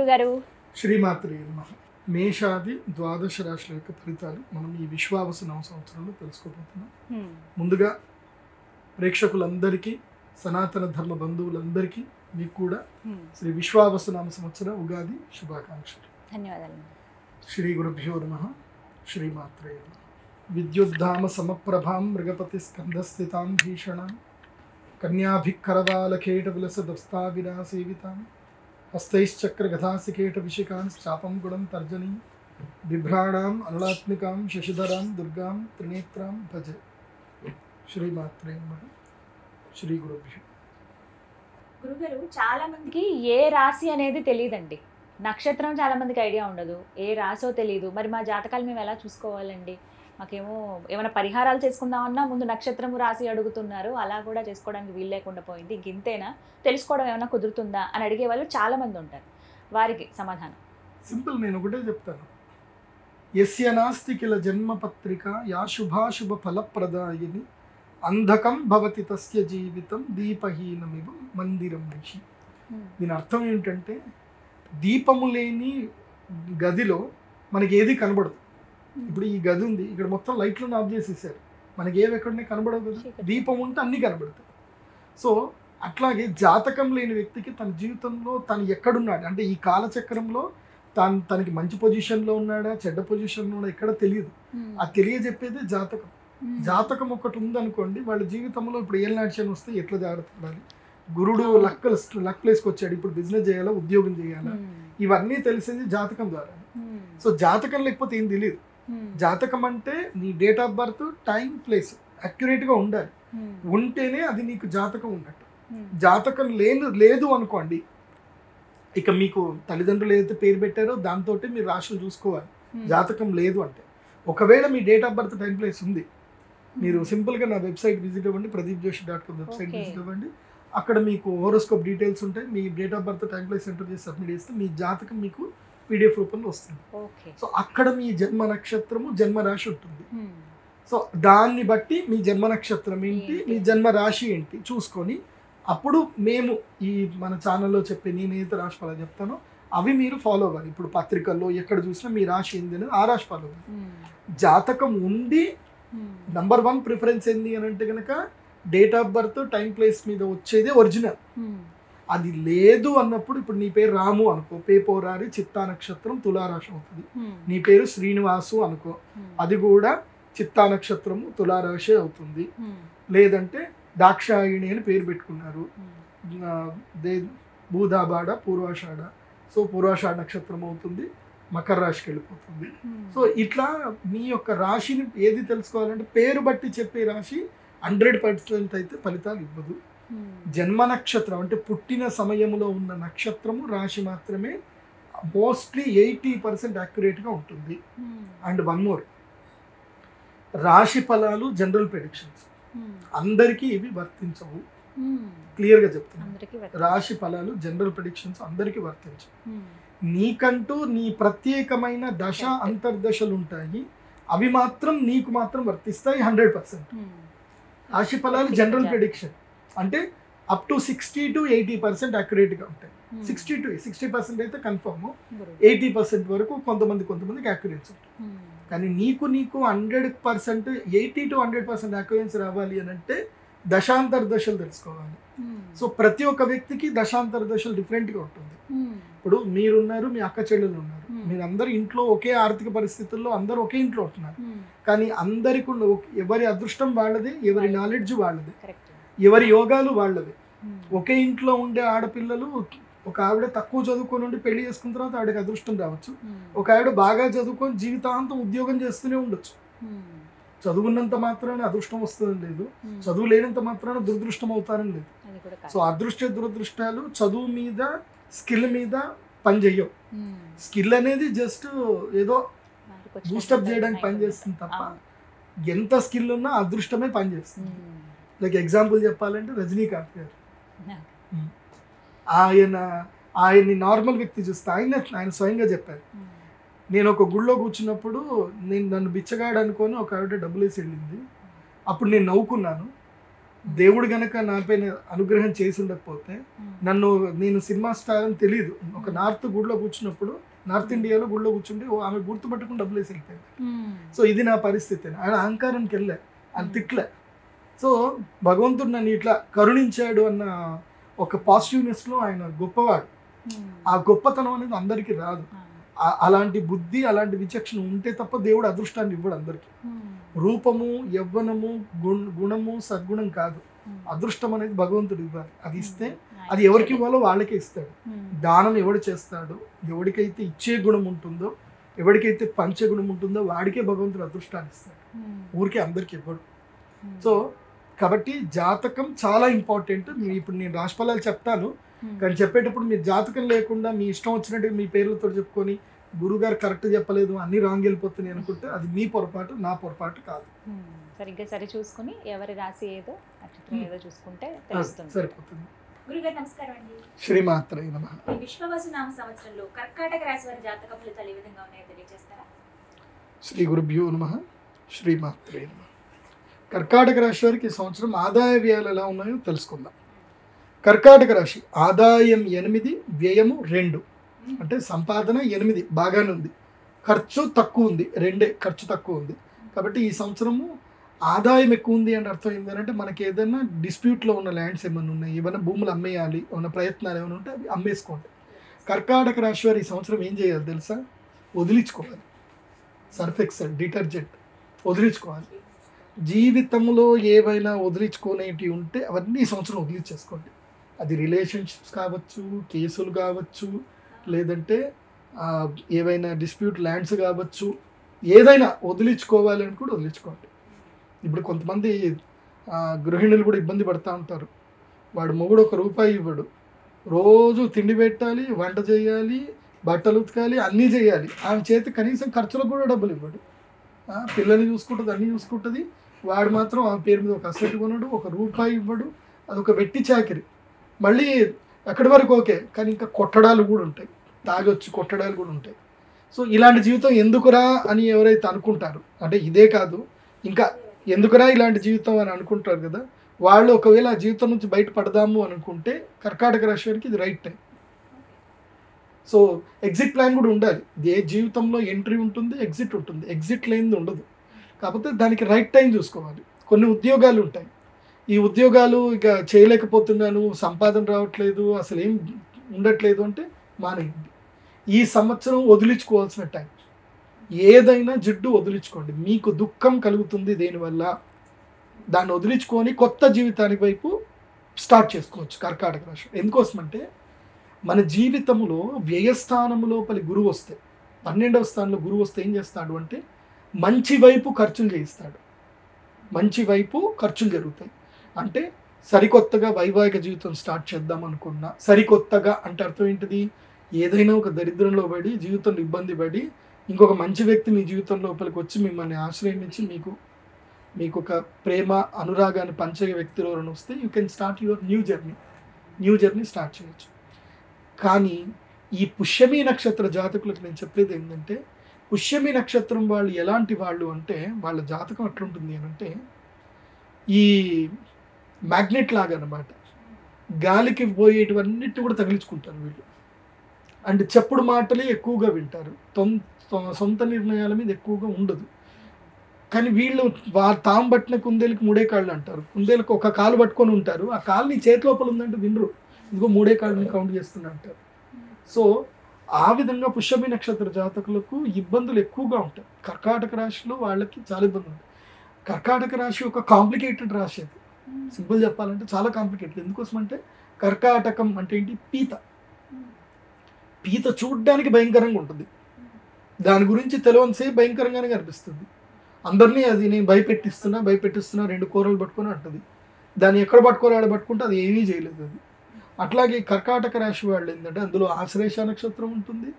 గురుగారు. శ్రీమాత్రే నమః. మేషాది ద్వాదశ రాశుల యొక్క ఫలితాలు మనం ఈ విశ్వావసునామ సంవత్సరంలో తెలుసుకోబోతున్నాం. ముందుగా ప్రేక్షకులందరికీ, సనాతన ధర్మ బంధువులందరికీ మీకు కూడా శ్రీ విశ్వావసునామ సంవత్సర ఉగాది శుభాకాంక్షలు. ధన్యవాదాలు. శ్రీ గురుభ్యో నమః. శ్రీమాత్రే నమః. విద్యుద్ధామ సమప్రభాం మృగపతి స్కంధస్థితాం భీషణాం కన్యాభిక్కరవాలకేట విలసదస్తా విరాసేవితాం హస్తైశ్చక్ర గదాసికేట విశికాం చాపం గుణం తర్జనీ బిభ్రాణాం అనలాత్మికాం శశిధరాం దుర్గాం త్రినేత్రాం భజ. శ్రీమాత్రే నమః. శ్రీ గురుభ్యో. గురుగారు, చాలా మందికి ఏ రాశి అనేది తెలియదండి. నక్షత్రం చాలా మందికి ఐడియా ఉండదు, ఏ రాశో తెలియదు. మరి మా జాతకాలు మేము ఎలా చూసుకోవాలండి? మాకేమో ఏమైనా పరిహారాలు చేసుకుందామన్నా ముందు నక్షత్రం రాశి అడుగుతున్నారు, అలా కూడా చేసుకోవడానికి వీలు లేకుండా పోయింది. ఇంతేనా, తెలుసుకోవడం ఏమైనా కుదురుతుందా అని అడిగే వాళ్ళు చాలా మంది ఉంటారు. వారికి సమాధానం సింపుల్, నేను ఒకటే చెప్తాను. యస్య నాస్తి కిల జన్మపత్రిక యా శుభాశుభ ఫలప్రదాయిని అంధకం భవతి తస్య జీవితం దీపహీనమివ మందిరం ఋషి. దీని అర్థం ఏంటంటే, దీపము లేని గదిలో మనకి ఏది కనబడదు. ఇప్పుడు ఈ గది ఉంది, ఇక్కడ మొత్తం లైట్లను ఆఫ్ చేసేసారు, మనకి ఏవి ఎక్కడనే కనబడవు కదా. దీపం ఉంటే అన్నీ కనబడతాయి. సో అట్లాగే జాతకం లేని వ్యక్తికి తన జీవితంలో తను ఎక్కడున్నాడు అంటే, ఈ కాలచక్రంలో తనకి మంచి పొజిషన్లో ఉన్నాడా చెడ్డ పొజిషన్లో ఉన్నాడా ఎక్కడ తెలియదు. ఆ తెలియజెప్పేదే జాతకం. జాతకం ఒకటి ఉందనుకోండి, వాళ్ళ జీవితంలో ఇప్పుడు ఏళ్ళనాడ్షన్ వస్తే ఎట్లా జాగ్రత్త పడాలి, గురుడు లక్ ప్లేస్కి వచ్చాడు, ఇప్పుడు బిజినెస్ చేయాలా ఉద్యోగం చేయాలా, ఇవన్నీ తెలిసేది జాతకం ద్వారా. సో జాతకం లేకపోతే ఏం తెలియదు. జాతకం అంటే నీ date of birth, time, place అక్యురేట్గా ఉండాలి. ఉంటేనే అది నీకు జాతకం ఉన్నట్టు. జాతకం లేదు అనుకోండి, ఇక మీకు తల్లిదండ్రులు ఏదైతే పేరు పెట్టారో దాంతో మీరు రాశులు చూసుకోవాలి. జాతకం లేదు అంటే, ఒకవేళ మీ date of birth, time, place ఉంది, మీరు సింపుల్గా నా వెబ్సైట్ విజిట్ అవ్వండి, pradeepjoshi.com వెబ్సైట్ విజిట్ అవ్వండి. అక్కడ మీకు హోరోస్కోప్ డీటెయిల్స్ ఉంటాయి. మీ date of birth, time, place enter చేసి సబ్మిట్ చేస్తే మీ జాతకం మీకు PDF రూపంలో వస్తుంది. సో అక్కడ మీ జన్మ నక్షత్రము, జన్మ రాశి ఉంటుంది. సో దాన్ని బట్టి మీ జన్మ నక్షత్రం ఏంటి, మీ జన్మ రాశి ఏంటి చూసుకొని, అప్పుడు మేము ఈ మన ఛానల్లో చెప్పే నేనైతే రాశి ఫలాలు చెప్తానో అవి మీరు ఫాలో అవ్వాలి. ఇప్పుడు పత్రికల్లో ఎక్కడ చూసినా మీ రాశి ఏంది అనేది ఆ రాశి ఫాలో అవ్వాలి. జాతకం ఉంది, నంబర్ 1 ప్రిఫరెన్స్ ఏంది అని అంటే కనుక date of birth, time, place మీద వచ్చేదే ఒరిజినల్. అది లేదు అన్నప్పుడు, ఇప్పుడు నీ పేరు రాము అనుకో, పేపోరారి చిత్తా నక్షత్రం తులారాశి అవుతుంది. నీ పేరు శ్రీనివాసు అనుకో, అది కూడా చిత్తా నక్షత్రము తులారాశి అవుతుంది. లేదంటే దాక్షాయిణి అని పేరు పెట్టుకున్నారు, భూదాబాడ పూర్వాషాఢ, సో పూర్వాషాఢ నక్షత్రం అవుతుంది, మకర రాశికి వెళ్ళిపోతుంది. సో ఇట్లా మీ యొక్క రాశిని ఏది తెలుసుకోవాలంటే, పేరు బట్టి చెప్పే రాశి 100% అయితే ఫలితాలు ఇవ్వదు. జన్మ నక్షత్రం అంటే పుట్టిన సమయంలో ఉన్న నక్షత్రము, రాశి మాత్రమే మోస్ట్లీ 80% యాక్యురేట్గా ఉంటుంది. అండ్ వన్ మోర్, రాశి ఫలాలు జనరల్ ప్రెడిక్షన్స్ అందరికీ ఇవి వర్తించవు. క్లియర్గా చెప్తున్నాను, రాశి ఫలాలు జనరల్ ప్రెడిక్షన్స్ అందరికీ వర్తించవు. నీకంటూ నీ ప్రత్యేకమైన దశ అంతర్దశలు ఉంటాయి, అవి మాత్రం నీకు మాత్రం వర్తిస్తాయి 100%. రాశి ఫలాలు జనరల్ ప్రెడిక్షన్ అంటే అప్ టు 60 to 80% యాక్యురేట్గా ఉంటాయి. 60 to 60% అయితే కన్ఫర్మ్, 80% వరకు కొంతమందికి యాక్యురెన్సీ ఉంటుంది. కానీ నీకు 100% 80 to 100% యాక్యురెన్సీ రావాలి అని అంటే దశాంతర్దశలు తెలుసుకోవాలి. సో ప్రతి ఒక్క వ్యక్తికి దశాంతర్దశలు డిఫరెంట్గా ఉంటుంది. ఇప్పుడు మీరున్నారు, మీ అక్క చెల్లెలు ఉన్నారు, మీరందరూ ఇంట్లో ఒకే ఆర్థిక పరిస్థితుల్లో అందరూ ఒకే ఇంట్లో ఉంటున్నారు. కానీ అందరికి ఎవరి అదృష్టం వాళ్ళది, ఎవరి నాలెడ్జ్ వాళ్ళది, ఎవరి యోగాలు వాళ్ళవి. ఒకే ఇంట్లో ఉండే ఆడపిల్లలు, ఒక ఆవిడ తక్కువ చదువుకొని ఉండి పెళ్లి చేసుకున్న తర్వాత ఆవిడకి అదృష్టం రావచ్చు, ఒక ఆవిడ బాగా చదువుకొని జీవితాంతం ఉద్యోగం చేస్తూనే ఉండొచ్చు. చదువున్నంత మాత్రాన అదృష్టం వస్తుందని లేదు, చదువు లేనంత మాత్రాన దురదృష్టం అవుతారని లేదు. సో అదృష్ట దురదృష్టాలు చదువు మీద, స్కిల్ మీద పనిచేయవు. స్కిల్ అనేది జస్ట్ ఏదో బూస్టప్ చేయడానికి పనిచేస్తుంది తప్ప, ఎంత స్కిల్ ఉన్నా అదృష్టమే పనిచేస్తుంది. లైక్ ఎగ్జాంపుల్ చెప్పాలంటే రజనీకాంత్ గారు, ఆయన్ని నార్మల్ వ్యక్తి చూస్తే ఆయన స్వయంగా చెప్పారు, నేను ఒక గుళ్ళో కూర్చున్నప్పుడు నన్ను బిచ్చగాడు అనుకొని ఒక ఆవిడ డబ్బులు వేసి వెళ్ళింది, అప్పుడు నేను నవ్వుకున్నాను, దేవుడు గనక నాపైన అనుగ్రహం చేసి ఉండకపోతే నేను సినిమా స్టార్ అని తెలియదు. ఒక నార్త్ గుడిలో కూర్చున్నప్పుడు, నార్త్ ఇండియాలో గుడిలో కూర్చుంటే ఆమె గుర్తుపట్టుకుని డబ్బులు వేసి వెళ్ళిపోయింది. సో ఇది నా పరిస్థితి. ఆయన అహంకారానికి వెళ్ళా, ఆయన తిట్లే. సో భగవంతుడు నన్ను ఇట్లా కరుణించాడు అన్న ఒక పాజిటివ్నెస్లో ఆయన గొప్పవాడు. ఆ గొప్పతనం అనేది అందరికీ రాదు. అలాంటి బుద్ధి, అలాంటి విచక్షణ ఉంటే తప్ప దేవుడు అదృష్టాన్ని ఇవ్వడు అందరికీ. రూపము, యవ్వనము, గుణము, సద్గుణం కాదు. అదృష్టం అనేది భగవంతుడు ఇవ్వాలి. అది ఇస్తే అది ఎవరికి ఇవ్వాలో వాళ్ళకే ఇస్తాడు. దానం ఎవడు చేస్తాడో, ఎవరికైతే ఇచ్చే గుణం ఉంటుందో, ఎవరికైతే పంచే గుణం ఉంటుందో వాడికే భగవంతుడు అదృష్టాన్ని ఇస్తాడు. ఊరికే అందరికి ఇవ్వడు. సో కాబట్టి జాతకం చాలా ఇంపార్టెంట్. ఇప్పుడు నేను రాశిఫలాలు చెప్తాను, కానీ చెప్పేటప్పుడు మీరు జాతకం లేకుండా మీ ఇష్టం వచ్చినట్టు మీ పేర్లతో చెప్పుకొని గురుగారు కరెక్ట్ చెప్పలేదు, అన్ని రాంగ్ వెళ్ళిపోతున్నాయి అనుకుంటే అది మీ పొరపాటు, నా పొరపాటు కాదు. సరిగ్గా సరి చూసుకుని ఎవరి రాశి ఏదో నక్షత్రం ఏదో చూసుకుంటే తెలుస్తుంది, సరిపోతుంది. గురుగారు నమస్కారం అండి. శ్రీమాత్రే నమః. ఈ విశ్వవసు నామ సంవత్సరంలో కర్కాటక రాశి వారి జాతక ఫలితాలు ఏ విధంగా ఉన్నాయో తెలియజేస్తారా? శ్రీ గురుభ్యో నమః. శ్రీమాత్రే నమః. కర్కాటక రాశి వారికి ఈ సంవత్సరం ఆదాయ వ్యయాలు ఎలా ఉన్నాయో తెలుసుకుందాం. కర్కాటక రాశి ఆదాయం 8, వ్యయము 2, అంటే సంపాదన 8 బాగానే ఉంది, ఖర్చు తక్కువ ఉంది, 2 ఖర్చు తక్కువ ఉంది. కాబట్టి ఈ సంవత్సరము ఆదాయం ఎక్కువ ఉంది అంటే అర్థం ఏంటంటే మనకి ఏదైనా డిస్ప్యూట్లో ఉన్న ల్యాండ్స్ ఏమైనా ఉన్నాయి, ఏమైనా భూములు అమ్మేయాలి, ఏమైనా ప్రయత్నాలు ఏమైనా ఉంటే అవి అమ్మేసుకోండి. కర్కాటక రాశి వారు ఈ సంవత్సరం ఏం చేయాలి తెలుసా? వదిలించుకోవాలి. సర్ఫ్ ఎక్సెల్, డిటర్జెంట్ వదిలించుకోవాలి. జీవితంలో ఏవైనా వదిలించుకునేటివి ఉంటే అవన్నీ ఈ సంవత్సరం వదిలించేసుకోండి. అది రిలేషన్షిప్స్ కావచ్చు, కేసులు కావచ్చు, లేదంటే ఏవైనా డిస్ప్యూట్ ల్యాండ్స్ కావచ్చు, ఏదైనా వదిలించుకోవాలి అని కూడా వదిలించుకోండి. ఇప్పుడు కొంతమంది గృహిణులు కూడా ఇబ్బంది పడుతూ ఉంటారు. వాడు మొగుడు ₹1 ఇవ్వడు, రోజు తిండి పెట్టాలి, వంట చేయాలి, బట్టలు ఉతకాలి, అన్నీ చేయాలి. ఆమె చేతి కనీసం ఖర్చులకు కూడా డబ్బులు ఇవ్వడు. పిల్లల్ని చూసుకుంటుంది, అన్నీ చూసుకుంటుంది. వాడు మాత్రం ఆ పేరు మీద ఒక అసెట్ కొనడు, ₹1 ఇవ్వడు. అదొక వెట్టి చాకిరి. మళ్ళీ ఎక్కడి వరకు ఓకే, కానీ ఇంకా కొట్టడాలు కూడా ఉంటాయి, తాగొచ్చి కొట్టడాలు కూడా ఉంటాయి. సో ఇలాంటి జీవితం ఎందుకురా అని ఎవరైతే అనుకుంటారు, అంటే ఇదే కాదు ఇంకా ఎందుకురా ఇలాంటి జీవితం అని అనుకుంటారు కదా, వాళ్ళు ఒకవేళ ఆ జీవితం నుంచి బయటపడదాము అనుకుంటే కర్కాటక రాశి వారికి ఇది right time. So exit plan కూడా ఉండాలి. ఏ జీవితంలో ఎంట్రీ ఉంటుంది, ఎగ్జిట్ ఉంటుంది. ఎగ్జిట్ లేనిది ఉండదు. కాకపోతే దానికి రైట్ టైం చూసుకోవాలి. కొన్ని ఉద్యోగాలు ఉంటాయి, ఈ ఉద్యోగాలు ఇక చేయలేకపోతున్నాను, సంపాదన రావట్లేదు, అసలు ఏం ఉండట్లేదు అంటే మానేయండి. ఈ సంవత్సరం వదిలించుకోవాల్సిన టైం. ఏదైనా జిడ్డు వదిలించుకోండి. మీకు దుఃఖం కలుగుతుంది దేనివల్ల, దాన్ని వదిలించుకొని కొత్త జీవితానికి వైపు స్టార్ట్ చేసుకోవచ్చు కర్కాటక రాశి. ఎందుకోసమంటే మన జీవితంలో వ్యయస్థానం లోపలి గురువు వస్తే, 12వ స్థానంలో గురువు వస్తే ఏం చేస్తాడు అంటే మంచి వైపు ఖర్చులు చేయిస్తాడు. మంచి వైపు ఖర్చులు జరుగుతాయి. అంటే సరికొత్తగా వైవాహిక జీవితం స్టార్ట్ చేద్దాం అనుకున్నా, సరికొత్తగా అంటే అర్థం ఏంటిది, ఏదైనా ఒక దరిద్రంలో పడి జీవితంలో ఇబ్బంది పడి ఇంకొక మంచి వ్యక్తి మీ జీవితం లోపలికి వచ్చి మిమ్మల్ని ఆశ్రయించి మీకు ఒక ప్రేమ అనురాగాన్ని పంచే వ్యక్తిలో వస్తే you can start your new journey start చేయొచ్చు. కానీ ఈ పుష్యమి నక్షత్ర జాతకులకు నేను చెప్పేది ఏంటంటే, పుష్యమి నక్షత్రం వాళ్ళు ఎలాంటి వాళ్ళు అంటే వాళ్ళ జాతకం ఎట్లుంటుంది అని అంటే ఈ మ్యాగ్నెట్ లాగా అనమాట. గాలికి పోయేటివన్నిటి కూడా తగిలించుకుంటారు వీళ్ళు. అండ్ చెప్పుడు మాటలే ఎక్కువగా వింటారు, సొంత నిర్ణయాల మీద ఎక్కువగా ఉండదు. కానీ వీళ్ళు తాము పట్టిన కుందేలకు 3 కాళ్ళు అంటారు. కుందేలకు ఒక కాలు పట్టుకొని ఉంటారు, ఆ కాలు నీ చేతి లోపల ఉందంటే వినరు, ఇదిగో 3 కాళ్ళని కౌంట్ చేస్తున్నా అంటారు. సో ఆ విధంగా పుష్యమి నక్షత్ర జాతకులకు ఇబ్బందులు ఎక్కువగా ఉంటాయి. కర్కాటక రాశిలో వాళ్ళకి చాలా ఇబ్బంది ఉంటుంది. కర్కాటక రాశి ఒక కాంప్లికేటెడ్ రాశి. అది సింపుల్ చెప్పాలంటే చాలా కాంప్లికేటెడ్. ఎందుకోసం అంటే కర్కాటకం అంటే ఏంటి, పీత చూడ్డానికి భయంకరంగా ఉంటుంది. దాని గురించి తెలియనిసేపు భయంకరంగానే కనిపిస్తుంది అందరినీ. అది నేను భయపెట్టిస్తున్నా 2 కూరలు పట్టుకొని అంటుంది. దాన్ని ఎక్కడ పట్టుకోవాలి ఆడ పట్టుకుంటే అది ఏమీ చేయలేదు. అది అట్లాగే కర్కాటక రాశి వాళ్ళు ఏంటంటే అందులో ఆశ్లేష నక్షత్రం ఉంటుంది,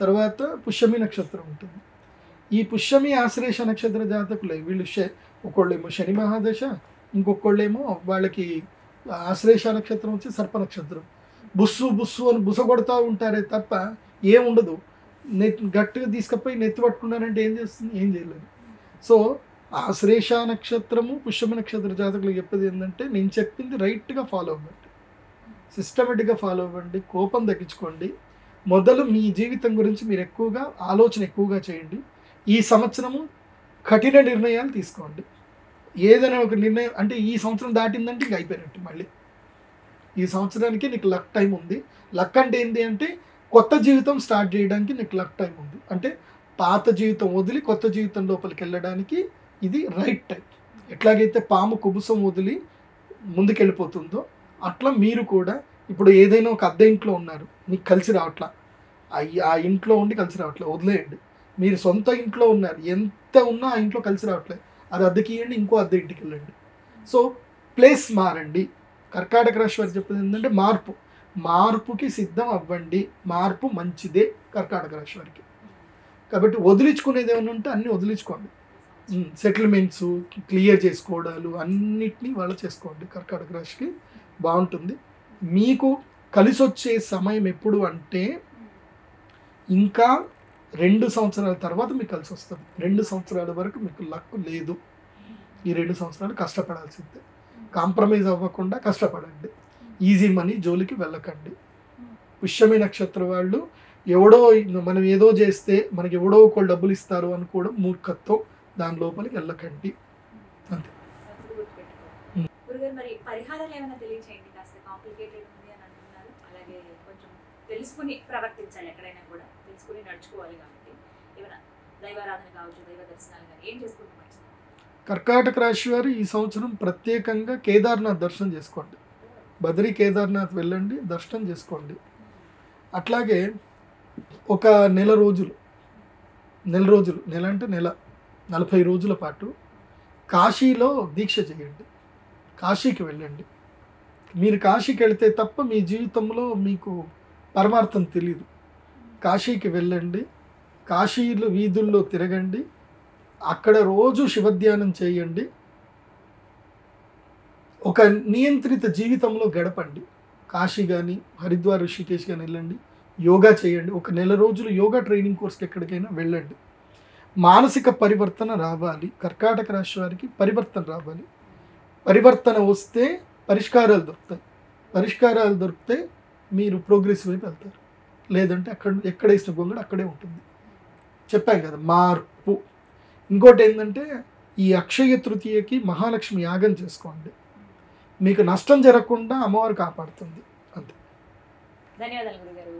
తర్వాత పుష్యమి నక్షత్రం ఉంటుంది. ఈ పుష్యమి ఆశ్లేష నక్షత్ర జాతకులే వీళ్ళు ఒకళ్ళేమో శని మహాదశ, ఇంకొకళ్ళేమో వాళ్ళకి ఆశ్లేష నక్షత్రం వచ్చి సర్ప నక్షత్రం. బుస్సు అని బుస కొడతా ఉంటారే తప్ప ఏముండదు. గట్టిగా తీసుకపోయి నెత్తి పట్టుకున్నారంటే ఏం చేస్తుంది, ఏం చేయలేదు. సో ఆశ్లేష నక్షత్రము పుష్యమి నక్షత్ర జాతకులు చెప్పేది ఏంటంటే నేను చెప్పింది రైట్గా ఫాలో అవ్వండి, సిస్టమేటిక్గా ఫాలో అవ్వండి, కోపం తగ్గించుకోండి. మొదలు మీ జీవితం గురించి మీరు ఎక్కువగా ఆలోచన ఎక్కువగా చేయండి. ఈ సంవత్సరము కఠిన నిర్ణయాలు తీసుకోండి. ఏదైనా ఒక నిర్ణయం అంటే ఈ సంవత్సరం దాటిందంటే ఇంక అయిపోయినట్టు. మళ్ళీ ఈ సంవత్సరానికి నీకు లక్ టైం ఉంది. లక్ అంటే ఏంటి అంటే కొత్త జీవితం స్టార్ట్ చేయడానికి నీకు లక్ టైం ఉంది. అంటే పాత జీవితం వదిలి కొత్త జీవితం లోపలికి వెళ్ళడానికి ఇది రైట్ టైం. ఎట్లాగైతే పాము కుబుసం వదిలి ముందుకెళ్ళిపోతుందో అట్లా మీరు కూడా ఇప్పుడు ఏదైనా ఒక అద్దె ఇంట్లో ఉన్నారు, మీకు కలిసి రావట్లా, ఆ ఇంట్లో ఉండి కలిసి రావట్లే, వదిలేయండి. మీరు సొంత ఇంట్లో ఉన్నారు, ఎంత ఉన్నా ఆ ఇంట్లో కలిసి రావట్లేదు, అది అద్దెకి ఇవ్వండి, ఇంకో అద్దె ఇంటికి వెళ్ళండి. సో ప్లేస్ మారండి. కర్కాటక రాశి వారు చెప్పేది ఏంటంటే మార్పుకి సిద్ధం అవ్వండి. మార్పు మంచిదే కర్కాటక రాశి వారికి. కాబట్టి వదిలించుకునేది ఏమైనా ఉంటే అన్నీ వదిలించుకోండి. సెటిల్మెంట్స్ క్లియర్ చేసుకోవడాలు అన్నిటినీ వాళ్ళు చేసుకోండి. కర్కాటక రాశికి బాగుంటుంది. మీకు కలిసి వచ్చే సమయం ఎప్పుడు అంటే ఇంకా 2 సంవత్సరాల తర్వాత మీకు కలిసి వస్తుంది. 2 సంవత్సరాల వరకు మీకు లక్ లేదు. ఈ 2 సంవత్సరాలు కష్టపడాల్సిందే. కాంప్రమైజ్ అవ్వకుండా కష్టపడండి. ఈజీ మనీ జోలికి వెళ్ళకండి. పుష్యమి నక్షత్రం వాళ్ళు మనం ఏదో చేస్తే మనకి ఎవడో ఒకళ్ళు డబ్బులు ఇస్తారు అనుకోవడం మూర్ఖత్వం. దాని లోపలికి వెళ్ళకండి. అంతే. గురుగారు మరి పరిహారాలు ఏమైనా తెలియచేయండి. కాస్త కాంప్లికేటెడ్ ఉంది అని అంటున్నారు. అలాగే కొంచెం తెలుసుకుని ప్రవర్తించాలి, ఎక్కడైనా కూడా తెలుసుకుని నడుచుకోవాలి. కాబట్టి ఏమైనా దైవారాధన కావచ్చు, దైవ దర్శనాలు కానీ ఏం చేసుకుంటే మంచిది? కర్కాటక రాశి వారు ఈ సంవత్సరం ప్రత్యేకంగా కేదార్నాథ్ దర్శనం చేసుకోండి. బద్రీ కేదార్నాథ్ వెళ్ళండి, దర్శనం చేసుకోండి. అట్లాగే ఒక నెల రోజులు నెల అంటే 40 రోజుల పాటు కాశీలో దీక్ష చేయండి. కాశీకి వెళ్ళండి. మీరు కాశీకి వెళ్తే తప్ప మీ జీవితంలో మీకు పరమార్థం తెలియదు. కాశీకి వెళ్ళండి, కాశీలో వీధుల్లో తిరగండి, అక్కడ రోజు శివధ్యానం చేయండి, ఒక నియంత్రిత జీవితంలో గడపండి. కాశీ కానీ హరిద్వార్ ఋషికేశ్ కానీ వెళ్ళండి, యోగా చేయండి. ఒక నెల రోజులు యోగా ట్రైనింగ్ కోర్స్కి ఎక్కడికైనా వెళ్ళండి. మానసిక పరివర్తన రావాలి. కర్కాటక రాశి వారికి పరివర్తన రావాలి. పరివర్తన వస్తే పరిష్కారాలు దొరుకుతాయి. మీరు ప్రోగ్రెస్ వైపు వెళ్తారు. లేదంటే ఎక్కడ వేసిన గొంగడు అక్కడే ఉంటుంది. చెప్పాం కదా, మార్పు. ఇంకోటి ఏంటంటే ఈ అక్షయ తృతీయకి మహాలక్ష్మి యాగం చేసుకోండి. మీకు నష్టం జరగకుండా అమ్మవారు కాపాడుతుంది. అంతే. ధన్యవాదాలు గురుగారు.